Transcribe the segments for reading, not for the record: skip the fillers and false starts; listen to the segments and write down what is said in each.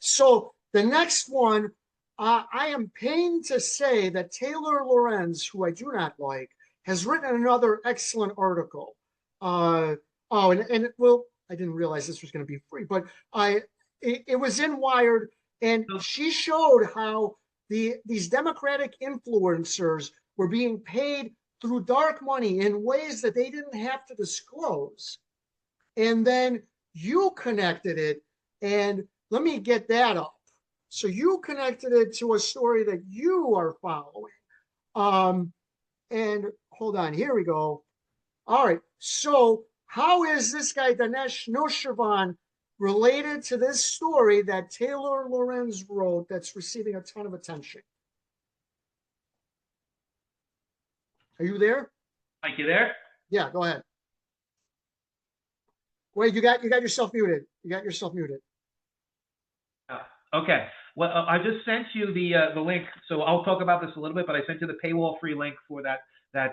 So the next one, I am pained to say that Taylor Lorenz, who I do not like, has written another excellent article. Well, I didn't realize this was going to be free, but it was in Wired, and she showed how these Democratic influencers were being paid through dark money in ways that they didn't have to disclose. And then you connected it, and let me get that up. So you connected it to a story that you are following. And hold on, here we go. All right. So how is this guy, Danesh Noshirvan, related to this story that Taylor Lorenz wrote that's receiving a ton of attention? Are you there? Mike, you there? Yeah, go ahead. Wait, you got yourself muted. You got yourself muted. Okay. Well, I just sent you the link, so I'll talk about this a little bit. But I sent you the paywall-free link for that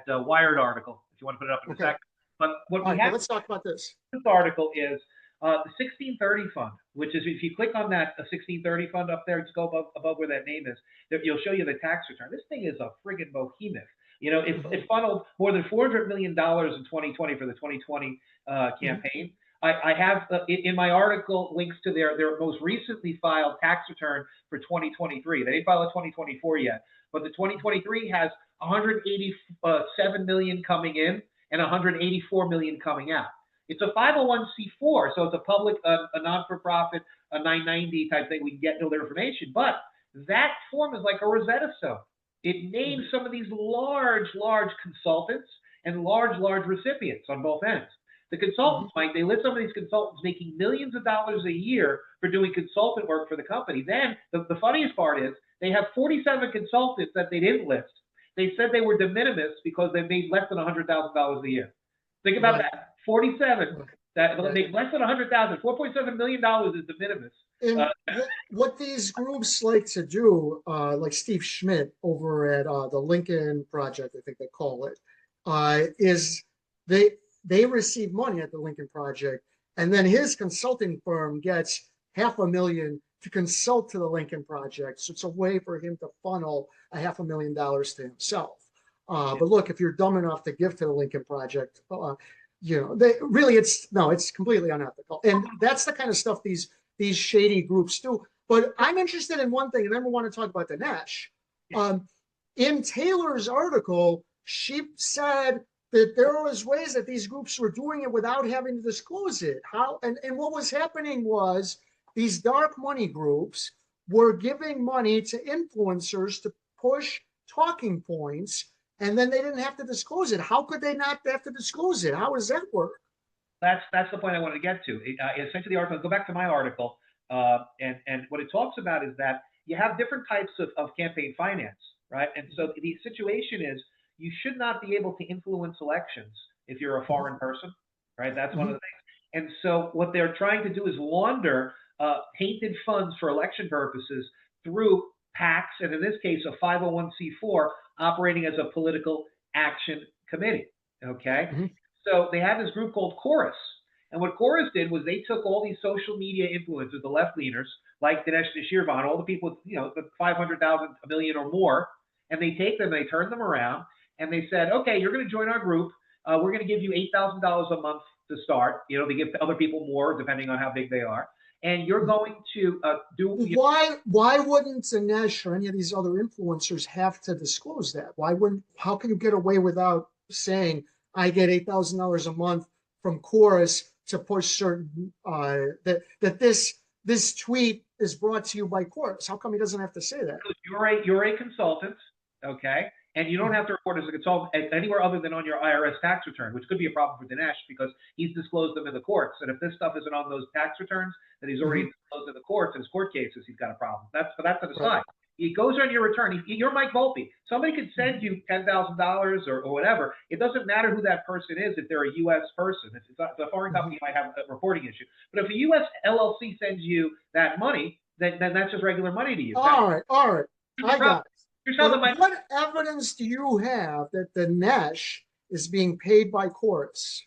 Wired article. If you want to put it up in a second. But what we have. Let's talk about this. This article is the 1630 fund, which is if you click on that 1630 fund up there, just go above where that name is. It'll show you the tax return. This thing is a friggin' behemoth. You know, it funneled more than $400 million in 2020 for the 2020 campaign. I have in my article links to their most recently filed tax return for 2023. They didn't file a 2024 yet, but the 2023 has 187 million coming in and 184 million coming out. It's a 501c4, so it's a public, a non-for-profit, a 990 type thing. We can get no their information, but that form is like a Rosetta Stone. It names some of these large consultants and large recipients on both ends. The consultants, Mike, they list some of these consultants making millions of dollars a year for doing consultant work for the company. Then the funniest part is they have 47 consultants that they didn't list. They said they were de minimis because they made less than $100,000 a year. Think about that. 47 that make less than $100,000. $4.7 million is de minimis. And what these groups like to do, like Steve Schmidt over at the Lincoln Project, I think they call it, is they receive money at the Lincoln Project, and then his consulting firm gets $500,000 to consult to the Lincoln Project. So it's a way for him to funnel $500,000 to himself. But look, if you're dumb enough to give to the Lincoln Project, you know, it's completely unethical. And that's the kind of stuff these shady groups do. But I'm interested in one thing, and then we want to talk about Danesh. In Taylor's article, she said that there was ways that these groups were doing it without having to disclose it. And what was happening was these dark money groups were giving money to influencers to push talking points, and then they didn't have to disclose it. How could they not have to disclose it? How does that work? That's the point I wanted to get to. Essentially, the article. Go back to my article, and what it talks about is that you have different types of campaign finance, right? And so the situation is you should not be able to influence elections if you're a foreign person, right? That's one of the things. And so what they're trying to do is launder tainted funds for election purposes through PACs, and in this case, a 501c4 operating as a political action committee. Okay. So they have this group called Chorus. And what Chorus did was they took all these social media influencers, the left leaners, like Danesh Noshirvan, all the people with, you know, the 500,000, a million or more, and they take them, they turn them around, and they said, okay, you're going to join our group. We're going to give you $8,000 a month to start. You know, they give other people more depending on how big they are. And you're going to do. Why wouldn't Danesh or any of these other influencers have to disclose that? How can you get away without saying, I get $8,000 a month from Chorus to push certain that this tweet is brought to you by Chorus? How come he doesn't have to say that? You're a consultant, okay, and you don't have to report as a consultant anywhere other than on your IRS tax return, which could be a problem for Danesh because he's disclosed them in the courts. And if this stuff isn't on those tax returns that he's already disclosed in the courts in his court cases, he's got a problem. That's to the side. It goes on your return. You're Mike Volpe. Somebody could send you $10,000 or whatever. It doesn't matter who that person is if they're a U.S. person. If it's a foreign company, you might have a reporting issue. But if a U.S. LLC sends you that money, then that's just regular money to you. All right. I got it. What evidence do you have that Danesh is being paid by Chorus?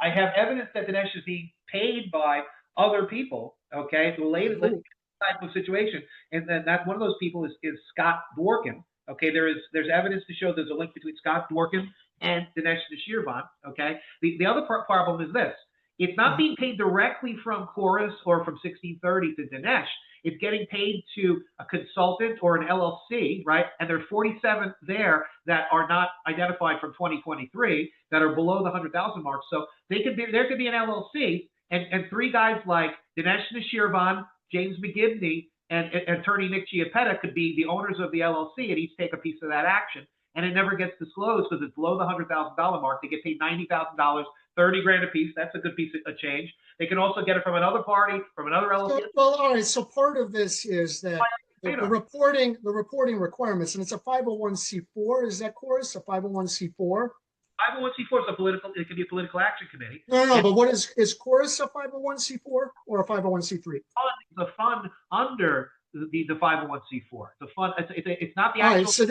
I have evidence that Danesh is being paid by other people, okay, related type of situation. And then that one of those people is Scott Dworkin. Okay, there's evidence to show there's a link between Scott Dworkin and Danesh Noshirvan. Okay, the other problem is this: it's not being paid directly from Chorus or from 1630 to Danesh. It's getting paid to a consultant or an LLC, right? And there are 47 there that are not identified from 2023 that are below the 100,000 mark. So there could be an LLC and three guys like Danesh Noshirvan, James McGibney, and attorney Nick Chiappetta could be the owners of the LLC and each take a piece of that action. And it never gets disclosed because it's below the $100,000 mark. They get paid $90,000, 30 grand a piece. That's a good piece of change. They can also get it from another party, from another LLC. Well, all right. So part of this is that the reporting requirements, and it's a 501c4. Is that Chorus a 501c4? 501c4 is a political. It can be a political action committee. No. But what is Chorus a 501c4 or a 501c3? The fund under the 501c4. The fund. It's not the actual. All right. So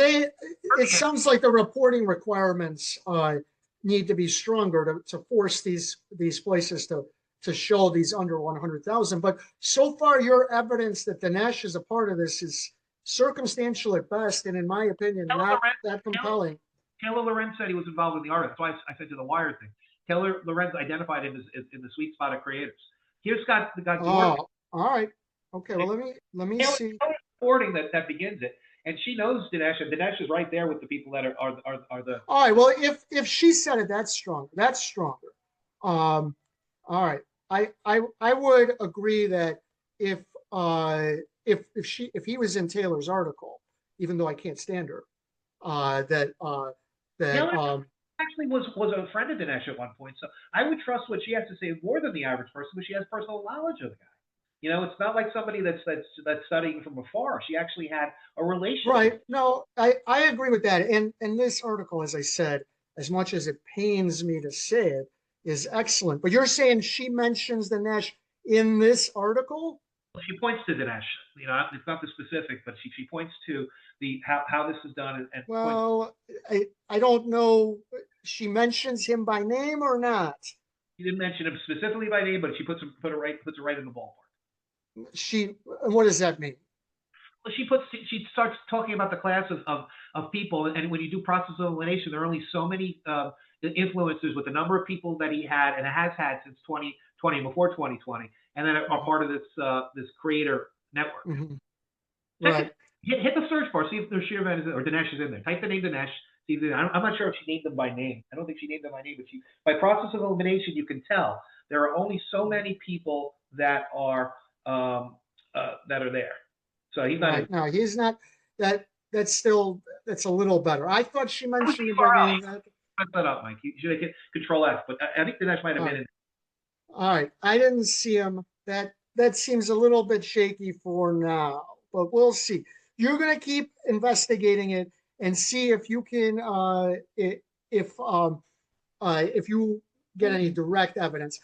it sounds like the reporting requirements need to be stronger to force these places to show these under 100,000. But so far, your evidence that Danesh is a part of this is circumstantial at best, and in my opinion, not that compelling. Taylor Lorenz said he was involved in the art. That's why I said to the Wire thing. Taylor Lorenz identified him as in the sweet spot of creators. Here's got all right. Okay. Well, let me see. Reporting that begins it, and she knows Danesh, and Danesh is right there with the people that are the. All right. Well, if she said it, that's strong. That's stronger. All right. I would agree that if he was in Taylor's article, even though I can't stand her, that actually was a friend of Danesh at one point. So I would trust what she has to say more than the average person, but she has personal knowledge of the guy. You know, it's not like somebody that's studying from afar. She actually had a relationship. Right. No, I agree with that. And this article, as I said, as much as it pains me to say it, is excellent. But you're saying she mentions Danesh in this article? She points to Danesh. You know, it's not the specific, but she points to how this is done. And well, I don't know. She mentions him by name or not? She didn't mention him specifically by name, but she puts it right in the ballpark. What does that mean? Well, she starts talking about the class of people, and when you do process of elimination, there are only so many influencers with the number of people that he had and has had since 2020, before 2020, and then are part of this creator network. Mm-hmm. Right. Hit the search bar, see if Noshirvan is or Danesh is in there. Type the name Danesh. See if I'm not sure if she named them by name. I don't think she named them by name, but by process of elimination, you can tell there are only so many people that are there. So he's not. Right. No, he's not. That's a little better. I thought she mentioned it by name. Set that up, Mike. You should hit Control F, but I think Danesh might have been in. All right, I didn't see him. That seems a little bit shaky for now, but we'll see. You're going to keep investigating it and see if you can, if you get any direct evidence.